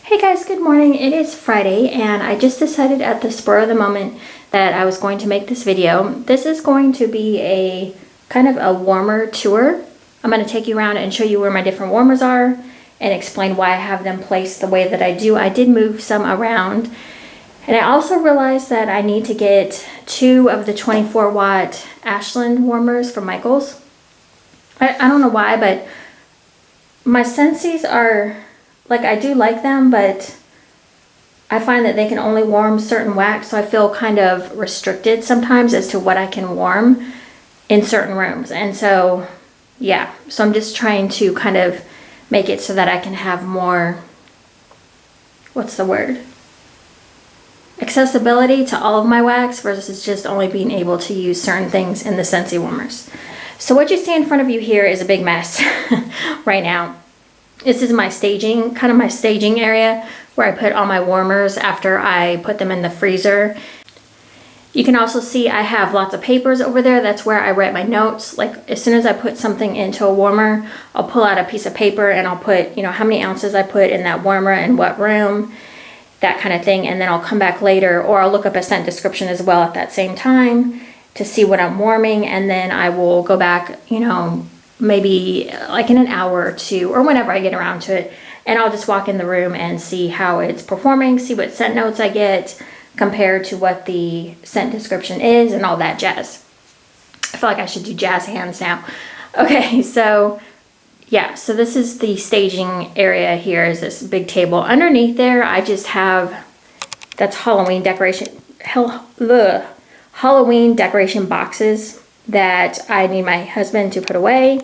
Hey guys, good morning. It is Friday and I just decided at the spur of the moment that I was going to make this video. This is going to be a kind of a warmer tour. I'm going to take you around and show you where my different warmers are and explain why I have them placed the way that I do. I did move some around and I also realized that I need to get 2 of the 24 watt Ashland warmers from Michaels. I don't know why, but my Scentsies are like, I do like them, but I find that they can only warm certain wax, so I feel kind of restricted sometimes as to what I can warm in certain rooms. And so, yeah, so I'm just trying to kind of make it so that I can have more, what's the word? Accessibility to all of my wax versus just only being able to use certain things in the Scentsy warmers. So what you see in front of you here is a big mess right now. This is my staging, kind of my staging area where I put all my warmers after I put them in the freezer. You can also see I have lots of papers over there. That's where I write my notes. Like as soon as I put something into a warmer, I'll pull out a piece of paper and I'll put, you know, how many ounces I put in that warmer and what room, that kind of thing. And then I'll come back later, or I'll look up a scent description as well at that same time to see what I'm warming. And then I will go back, you know, maybe like in an hour or two or whenever I get around to it, and I'll just walk in the room and see how it's performing, see what scent notes I get compared to what the scent description is and all that jazz. I feel like I should do jazz hands now. Okay, so yeah, so this is the staging area. Here is this big table. Underneath there I just have, that's Halloween decoration, Halloween decoration boxes that I need my husband to put away.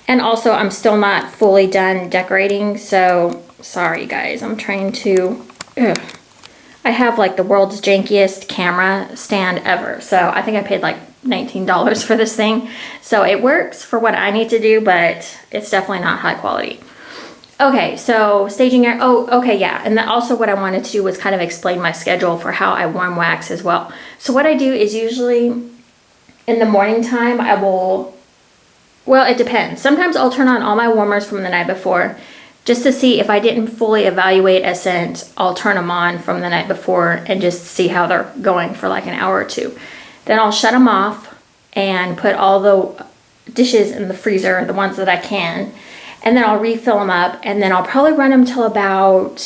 And also I'm still not fully done decorating, so sorry guys, I'm trying to, I have like the world's jankiest camera stand ever, so I think I paid like $19 for this thing. So it works for what I need to do, but it's definitely not high quality. Okay, so staging area, oh, okay, yeah, and then also what I wanted to do was kind of explain my schedule for how I warm wax as well. So what I do is usually in the morning time, I will, well, it depends. Sometimes I'll turn on all my warmers from the night before just to see if I didn't fully evaluate a scent. I'll turn them on from the night before and just see how they're going for like an hour or two. Then I'll shut them off and put all the dishes in the freezer, the ones that I can, and then I'll refill them up, and then I'll probably run them till about,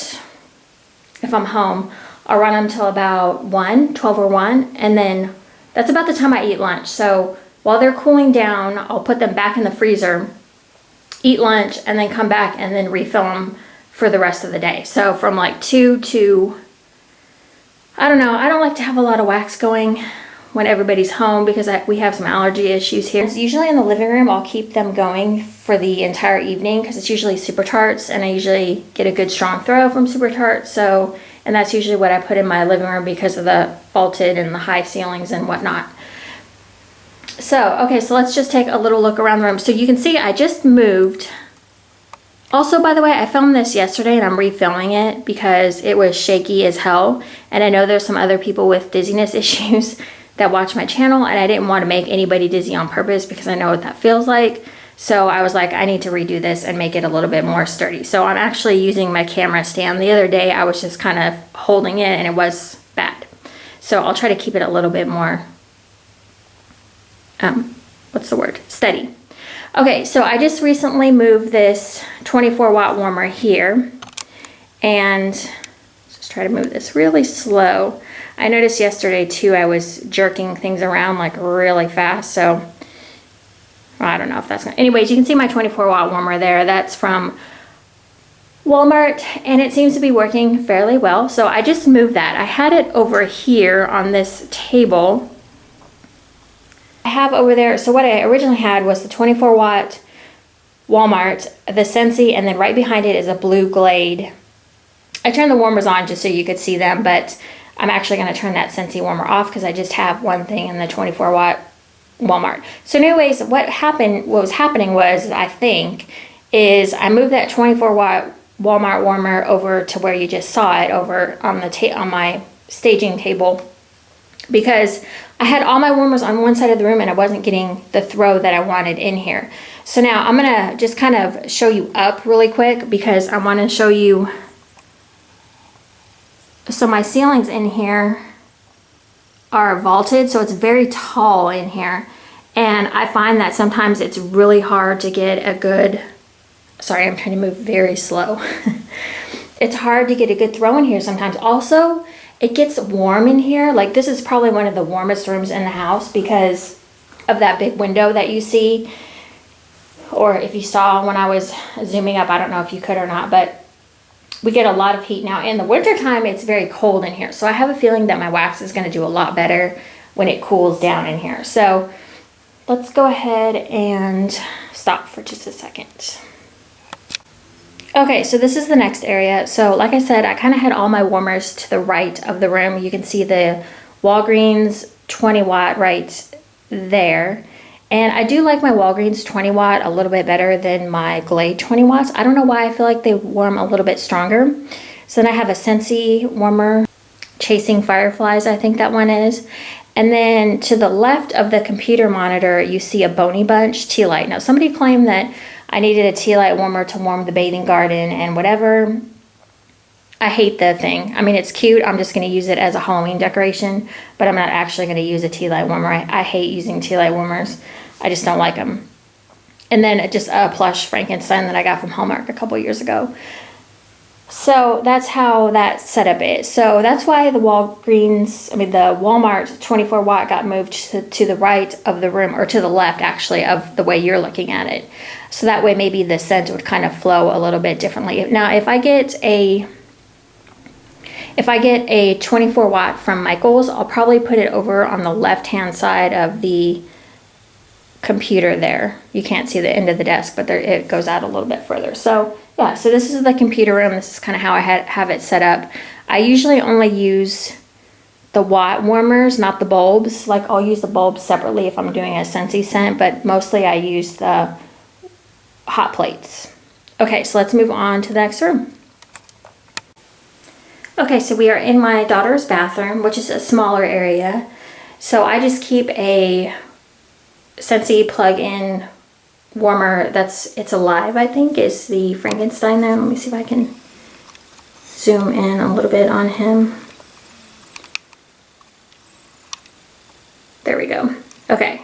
if I'm home, I'll run them till about 12 or 1, and then that's about the time I eat lunch. So while they're cooling down, I'll put them back in the freezer, eat lunch, and then come back and then refill them for the rest of the day. So from like 2 to, I don't know, I don't like to have a lot of wax going when everybody's home because we have some allergy issues here. Usually in the living room, I'll keep them going for the entire evening because it's usually Super Tarts, and I usually get a good strong throw from Super Tarts. So, and that's usually what I put in my living room because of the vaulted and the high ceilings and whatnot. So, okay, so let's just take a little look around the room. So you can see I just moved. Also, by the way, I filmed this yesterday and I'm refilming it because it was shaky as hell. And I know there's some other people with dizziness issues that watch my channel, and I didn't want to make anybody dizzy on purpose because I know what that feels like. So I was like, I need to redo this and make it a little bit more sturdy. So I'm actually using my camera stand. The other day I was just kind of holding it and it was bad. So I'll try to keep it a little bit more, what's the word? Steady. Okay, so I just recently moved this 24 watt warmer here, and just try to move this really slow. I noticed yesterday too, I was jerking things around like really fast, so I don't know if that's gonna, anyways, you can see my 24 watt warmer there. That's from Walmart, and it seems to be working fairly well. So I just moved that. I had it over here on this table. I have over there, so what I originally had was the 24 watt Walmart, the Scentsy, and then right behind it is a Blue Glade. I turned the warmers on just so you could see them, but I'm actually going to turn that Scentsy warmer off because I just have one thing in the 24 watt Walmart. So anyways, what was happening was, I think, is I moved that 24 watt Walmart warmer over to where you just saw it, over on my staging table, because I had all my warmers on one side of the room and I wasn't getting the throw that I wanted in here. So now I'm gonna just kind of show you up really quick because I want to show you So my ceilings in here are vaulted, so it's very tall in here. And I find that sometimes it's really hard to get a good, sorry, I'm trying to move very slow. It's hard to get a good throw in here sometimes. Also, it gets warm in here. Like, this is probably one of the warmest rooms in the house because of that big window that you see. Or if you saw when I was zooming up, I don't know if you could or not, but we get a lot of heat. Now in the wintertime, it's very cold in here. So I have a feeling that my wax is gonna do a lot better when it cools down in here. So let's go ahead and stop for just a second. Okay, so this is the next area. So like I said, I kind of had all my warmers to the right of the room. You can see the Walgreens 20 watt right there. And I do like my Walgreens 20 watt a little bit better than my Glade 20 watts. I don't know why, I feel like they warm a little bit stronger. So then I have a Scentsy warmer, Chasing Fireflies, I think that one is. And then to the left of the computer monitor, you see a Boney Bunch tea light. Now somebody claimed that I needed a tea light warmer to warm the bathing garden and whatever. I hate the thing. I mean, it's cute. I'm just going to use it as a Halloween decoration, but I'm not actually going to use a tea light warmer. I hate using tea light warmers. I just don't like them. And then just a plush Frankenstein that I got from Hallmark a couple years ago. So that's how that setup is. So that's why the Walmart 24 watt got moved to the right of the room, or to the left actually of the way you're looking at it. So that way maybe the scent would kind of flow a little bit differently. Now if I get a 24 watt from Michaels, I'll probably put it over on the left hand side of the computer there. You can't see the end of the desk, but there, it goes out a little bit further. So yeah, so this is the computer room. This is kind of how I have it set up. I usually only use the watt warmers, not the bulbs. Like, I'll use the bulbs separately if I'm doing a Scentsy scent, but mostly I use the hot plates. Okay, so let's move on to the next room. Okay, so we are in my daughter's bathroom, which is a smaller area. So I just keep a Scentsy plug-in warmer. It's Alive, I think, is the Frankenstein there. Let me see if I can zoom in a little bit on him. There we go. Okay.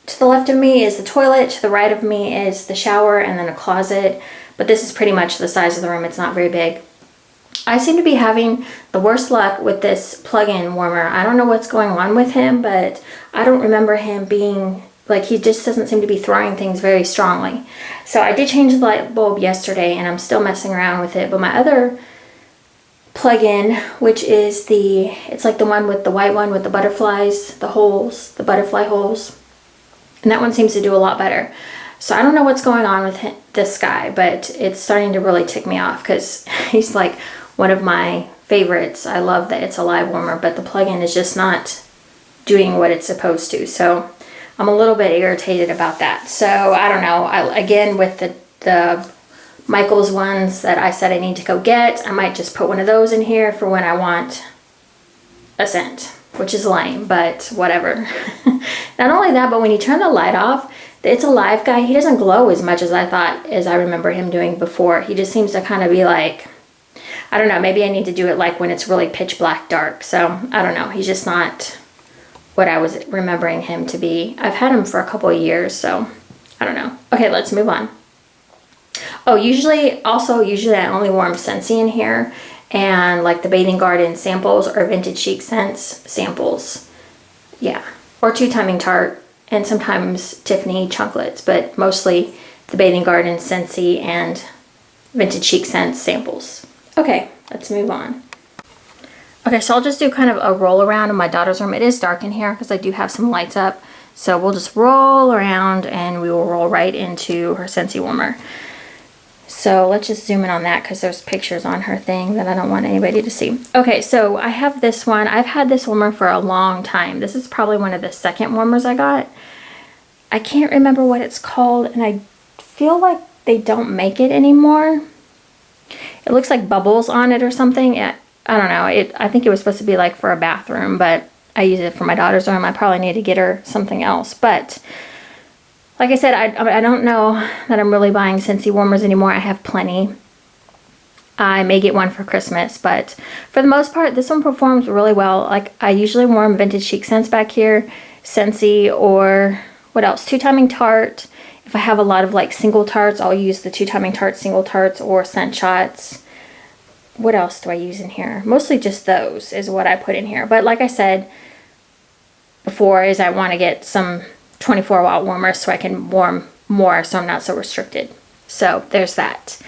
To the left of me is the toilet, to the right of me is the shower, and then a closet. But this is pretty much the size of the room. It's not very big. I seem to be having the worst luck with this plug-in warmer. I don't know what's going on with him, but I don't remember him being, like, he just doesn't seem to be throwing things very strongly. So I did change the light bulb yesterday, and I'm still messing around with it. But my other plug-in, which is it's like the one with the white one with the butterflies, the holes, the butterfly holes. And that one seems to do a lot better. So I don't know what's going on with this guy, but it's starting to really tick me off because he's like one of my favorites. I love that It's Alive warmer, but the plug-in is just not doing what it's supposed to. So I'm a little bit irritated about that. So I don't know. Again, with the Michaels ones that I said I need to go get, I might just put one of those in here for when I want a scent, which is lame, but whatever. Not only that, but when you turn the light off, the It's Alive guy, he doesn't glow as much as I remember him doing before. He just seems to kind of be like, I don't know, maybe I need to do it like when it's really pitch black dark. So I don't know, he's just not what I was remembering him to be. I've had him for a couple of years, so I don't know. Okay, let's move on. Oh, usually I only warm Scentsy in here, and like the Bathing Garden samples or Vintage Chic Scents samples. Yeah, or Two Timing Tart, and sometimes Tiffany Chocolates, but mostly the Bathing Garden, Scentsy, and Vintage Chic Scents samples. Okay, let's move on. Okay, so I'll just do kind of a roll around in my daughter's room. It is dark in here because I do have some lights up. So we'll just roll around and we will roll right into her Scentsy warmer. So let's just zoom in on that because there's pictures on her thing that I don't want anybody to see. Okay, so I have this one. I've had this warmer for a long time. This is probably one of the second warmers I got. I can't remember what it's called, and I feel like they don't make it anymore. It looks like bubbles on it or something. I don't know. I think it was supposed to be like for a bathroom, but I use it for my daughter's room. I probably need to get her something else. But like I said, I don't know that I'm really buying Scentsy warmers anymore. I have plenty. I may get one for Christmas, but for the most part, this one performs really well. Like, I usually warm Vintage Chic scents back here, Scentsy, or what else? Two Timing Tarte. If I have a lot of like single tarts, I'll use the Two Timing Tarte single tarts or Scent Shots. What else do I use in here? Mostly just those is what I put in here. But like I said before, is I want to get some 24-watt warmers so I can warm more, so I'm not so restricted. So there's that.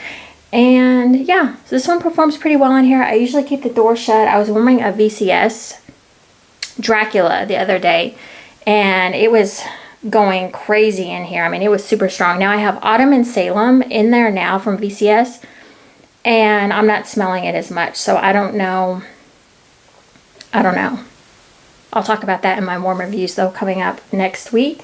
And yeah, so this one performs pretty well in here. I usually keep the door shut. I was warming a VCS Dracula the other day, and it was going crazy in here. I mean, it was super strong. Now I have Autumn and Salem in there now from VCS, and I'm not smelling it as much. So I don't know. I'll talk about that in my warm reviews though, coming up next week.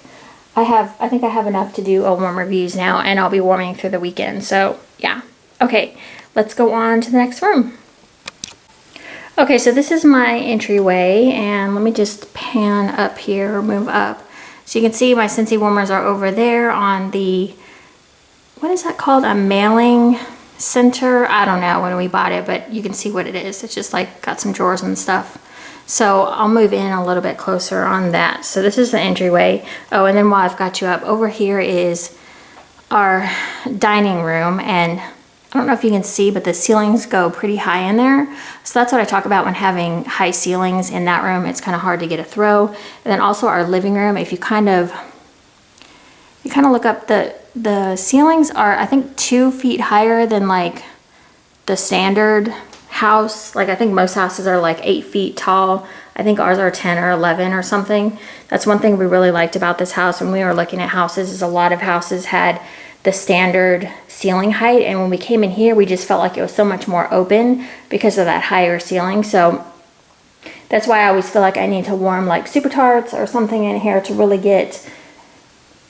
I think I have enough to do a warm reviews now, and I'll be warming through the weekend. So yeah. Okay, let's go on to the next room. Okay, so this is my entryway, and let me just pan up here, or move up. So you can see my Scentsy warmers are over there on the, what is that called? A mailing center? I don't know when we bought it, but you can see what it is. It's just like got some drawers and stuff. So I'll move in a little bit closer on that. So this is the entryway. Oh, and then while I've got you up, over here is our dining room, and I don't know if you can see, but the ceilings go pretty high in there. So that's what I talk about when having high ceilings in that room. It's kind of hard to get a throw. And then also our living room, if you kind of look up, the ceilings are, I think, 2 feet higher than like the standard house. Like, I think most houses are like 8 feet tall. I think ours are 10 or 11 or something. That's one thing we really liked about this house when we were looking at houses, is a lot of houses had the standard ceiling height, and when we came in here, we just felt like it was so much more open because of that higher ceiling. So that's why I always feel like I need to warm like Super Tarts or something in here to really get,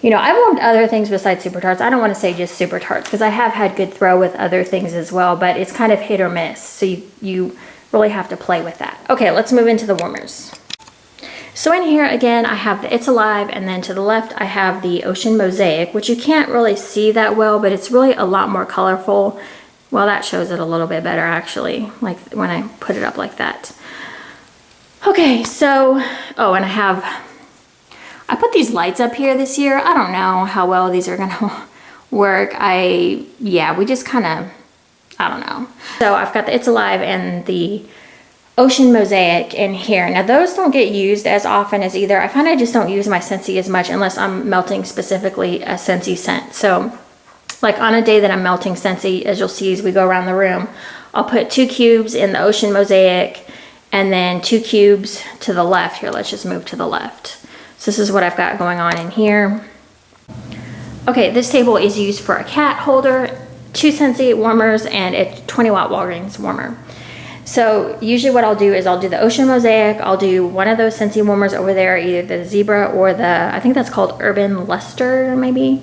you know, I've warmed other things besides Super Tarts. I don't want to say just Super Tarts, because I have had good throw with other things as well, but it's kind of hit or miss. So you really have to play with that. Okay, let's move into the warmers. So in here, again, I have the It's Alive, and then to the left, I have the Ocean Mosaic, which you can't really see that well, but it's really a lot more colorful. Well, that shows it a little bit better, actually, like when I put it up like that. Okay, so, oh, and I put these lights up here this year. I don't know how well these are gonna work. Yeah, we just kind of, I don't know. So I've got the It's Alive and the Ocean Mosaic in here. Now those don't get used as often as either. I find I just don't use my Scentsy as much unless I'm melting specifically a Scentsy scent. So like on a day that I'm melting Scentsy, as you'll see as we go around the room, I'll put 2 cubes in the Ocean Mosaic and then 2 cubes to the left. Here, let's just move to the left. So this is what I've got going on in here. Okay, this table is used for a cat holder, 2 Scentsy warmers, and a 20-watt Walgreens warmer. So usually what I'll do is I'll do the Ocean Mosaic, I'll do one of those Scentsy warmers over there, either the Zebra or the, I think that's called Urban Luster maybe.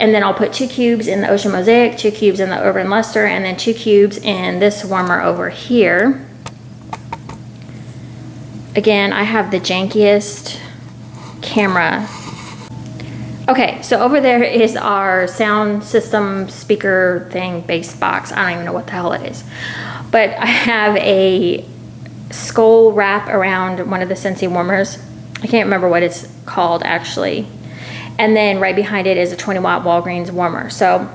And then I'll put 2 cubes in the Ocean Mosaic, 2 cubes in the Urban Luster, and then 2 cubes in this warmer over here. Again, I have the jankiest camera. Okay, so over there is our sound system speaker thing, bass box. I don't even know what the hell it is. But I have a skull wrap around one of the Scentsy warmers. I can't remember what it's called actually. And then right behind it is a 20-watt Walgreens warmer. So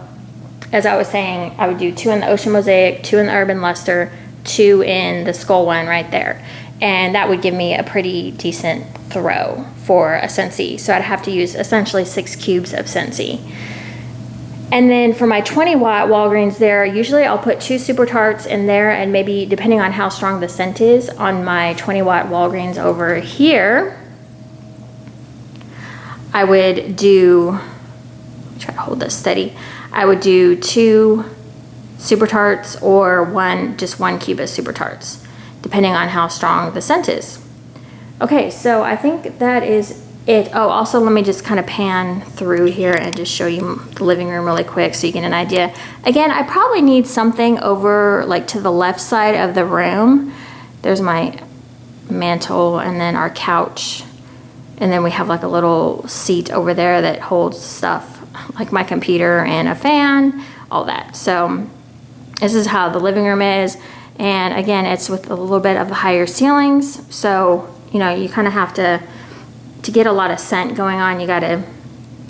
as I was saying, I would do 2 in the Ocean Mosaic, 2 in the Urban Luster, 2 in the skull one right there. And that would give me a pretty decent throw for a Scentsy. So I'd have to use essentially 6 cubes of Scentsy. And then for my 20-watt Walgreens there, usually I'll put 2 Super Tarts in there, and maybe, depending on how strong the scent is, on my 20-watt Walgreens over here, I would do, try to hold this steady, I would do 2 Super Tarts or just one cube of Super Tarts, depending on how strong the scent is. Okay, so I think that is it. Oh, also let me just kind of pan through here and just show you the living room really quick so you get an idea. Again, I probably need something over like to the left side of the room. There's my mantle and then our couch. And then we have like a little seat over there that holds stuff like my computer and a fan, all that. So This is how the living room is. And again, it's with a little bit of the higher ceilings. So, you know, you kind of have to get a lot of scent going on, you gotta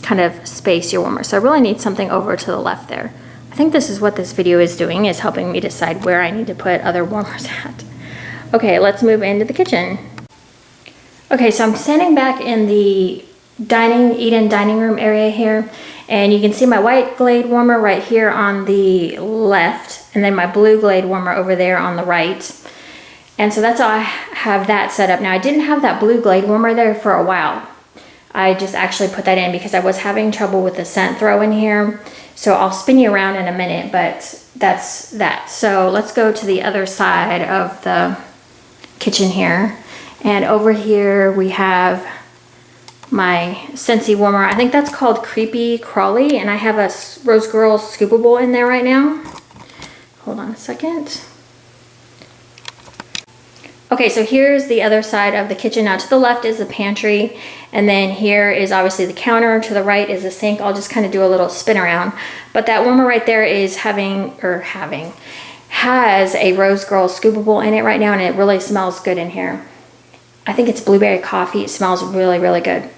kind of space your warmer. So I really need something over to the left there. I think this is what this video is doing, is helping me decide where I need to put other warmers at. Okay, let's move into the kitchen. Okay, so I'm standing back in the eat-in dining room area here, and you can see my white Glade warmer right here on the left, and then my blue Glade warmer over there on the right. And so that's how I have that set up. Now I didn't have that blue Glade warmer there for a while. I just actually put that in because I was having trouble with the scent throw in here. So I'll spin you around in a minute, but that's that. So let's go to the other side of the kitchen here. And over here we have my Scentsy warmer. I think that's called Creepy Crawly, and I have a Rose Girl Scoopable in there right now. Hold on a second. Okay, so here's the other side of the kitchen. Now to the left is the pantry, and then here is obviously the counter. To the right is the sink. I'll just kind of do a little spin around. But that warmer right there is has a Rose Girl Scoopable in it right now, and it really smells good in here. I think it's blueberry coffee. It smells really, really good.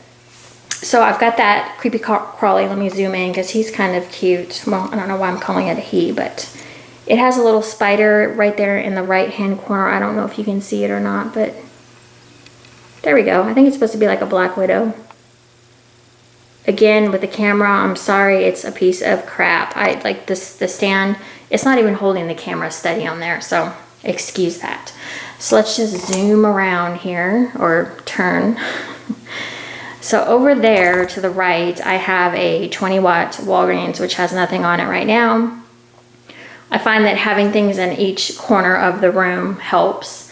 So I've got that Creepy Crawly. Let me zoom in because he's kind of cute. Well, I don't know why I'm calling it a he, but it has a little spider right there in the right-hand corner. I don't know if you can see it or not, but there we go. I think it's supposed to be like a black widow. Again, with the camera, I'm sorry, it's a piece of crap. I like this, the stand, it's not even holding the camera steady on there, so excuse that. So let's just zoom around here, or turn. So over there to the right, I have a 20-watt Walgreens, which has nothing on it right now. I find that having things in each corner of the room helps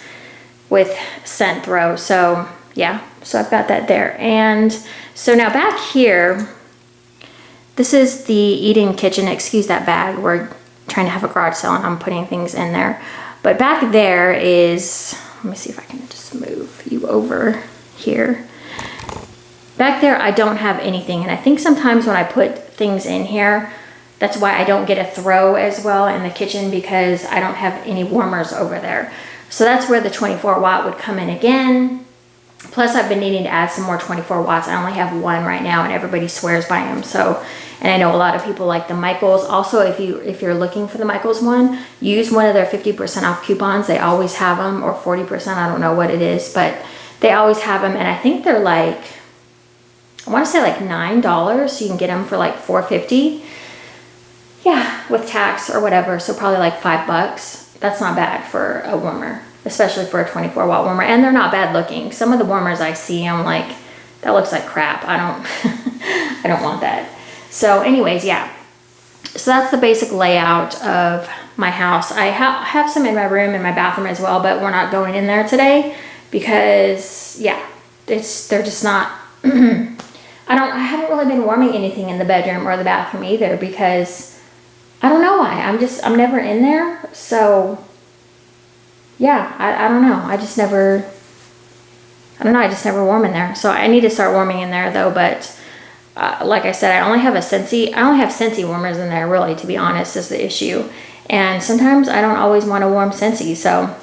with scent throw. So yeah, so I've got that there. And so now back here, this is the eating kitchen. Excuse that bag. We're trying to have a garage sale and I'm putting things in there. But back there is, let me see if I can just move you over here. Back there, I don't have anything. And I think sometimes when I put things in here, that's why I don't get a throw as well in the kitchen, because I don't have any warmers over there. So that's where the 24 watt would come in again. Plus I've been needing to add some more 24 watts. I only have one right now and everybody swears by them. So, and I know a lot of people like the Michaels. Also, if you're looking for the Michaels one, use one of their 50% off coupons. They always have them, or 40%, I don't know what it is, but they always have them. And I think they're like, I want to say like $9, so you can get them for like $4.50. Yeah, with tax or whatever, so probably like $5. That's not bad for a warmer, especially for a 24 watt warmer. And they're not bad looking. Some of the warmers I see, I'm like, that looks like crap. I don't, I don't want that. So anyways, yeah. So that's the basic layout of my house. I have some in my room and my bathroom as well, but we're not going in there today because yeah, they're just not, I haven't really been warming anything in the bedroom or the bathroom either, because I don't know why. I'm never in there. So yeah, I don't know. I just never warm in there. So I need to start warming in there though. But like I said, I only have Scentsy warmers in there, really, to be honest, is the issue. And sometimes I don't always want to warm Scentsy. So,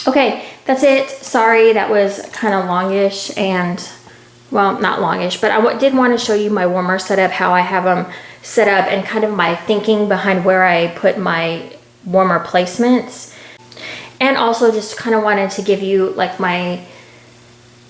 okay, that's it. Sorry, that was kind of longish, and well, not longish, but I did want to show you my warmer setup, how I have them set up, and kind of my thinking behind where I put my warmer placements. And also just kind of wanted to give you like my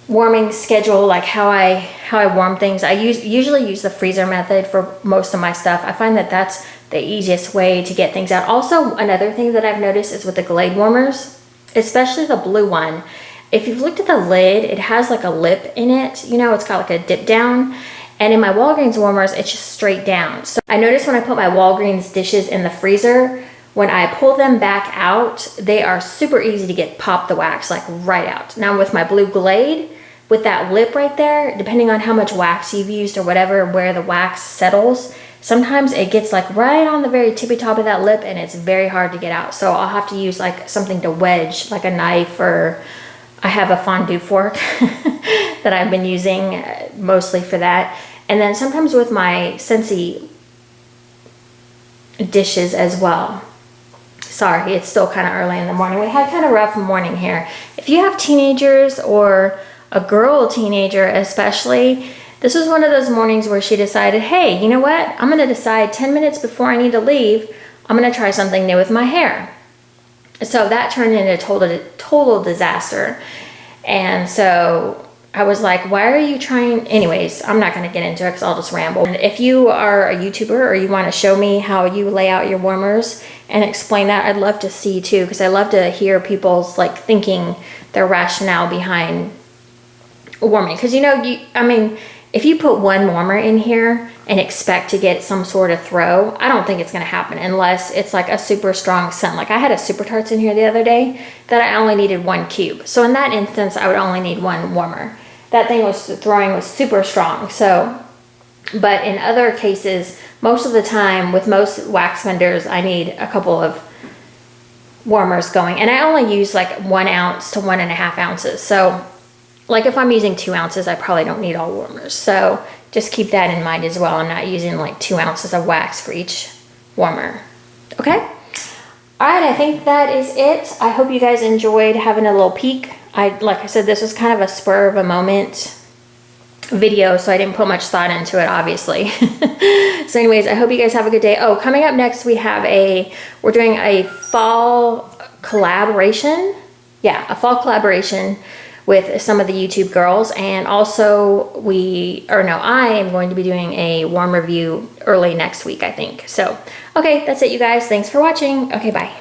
warming schedule, like how I warm things. I usually use the freezer method for most of my stuff. I find that that's the easiest way to get things out. Also, another thing that I've noticed is with the Glade warmers, especially the blue one, if you've looked at the lid, it has like a lip in it. You know, it's got like a dip down. And in my Walgreens warmers, it's just straight down. So I noticed when I put my Walgreens dishes in the freezer, when I pull them back out, they are super easy to get pop the wax, like right out. Now with my blue Glade, with that lip right there, depending on how much wax you've used or whatever, where the wax settles, sometimes it gets like right on the very tippy top of that lip and it's very hard to get out. So I'll have to use like something to wedge, like a knife, or I have a fondue fork that I've been using mostly for that. And then sometimes with my Scentsy dishes as well. Sorry, it's still kind of early in the morning. We had kind of rough morning here. If you have teenagers or a girl teenager especially, this was one of those mornings where she decided, hey, you know what? I'm going to decide 10 minutes before I need to leave, I'm going to try something new with my hair. So that turned into a total disaster. And so I was like, why are you trying? Anyways, I'm not going to get into it because I'll just ramble. And if you are a YouTuber or you want to show me how you lay out your warmers and explain that, I'd love to see too, because I love to hear people's like thinking, their rationale behind warming. Because I mean, if you put one warmer in here and expect to get some sort of throw, I don't think it's going to happen unless it's like a super strong scent. Like I had a Super Tarts in here the other day that I only needed 1 cube. So in that instance, I would only need 1 warmer. That thing was super strong. So, but in other cases, most of the time with most wax vendors, I need a couple of warmers going. And I only use like 1 ounce to 1.5 ounces. So like if I'm using 2 ounces, I probably don't need all warmers. So just keep that in mind as well. I'm not using like 2 ounces of wax for each warmer. Okay? All right, I think that is it. I hope you guys enjoyed having a little peek. Like I said, this was kind of a spur of a moment video, so I didn't put much thought into it, obviously. So anyways, I hope you guys have a good day. Oh, coming up next, we're doing a fall collaboration. Yeah, a fall collaboration with some of the YouTube girls, and also I am going to be doing a warm review early next week, I think. So, okay, that's it, you guys. Thanks for watching. Okay, bye.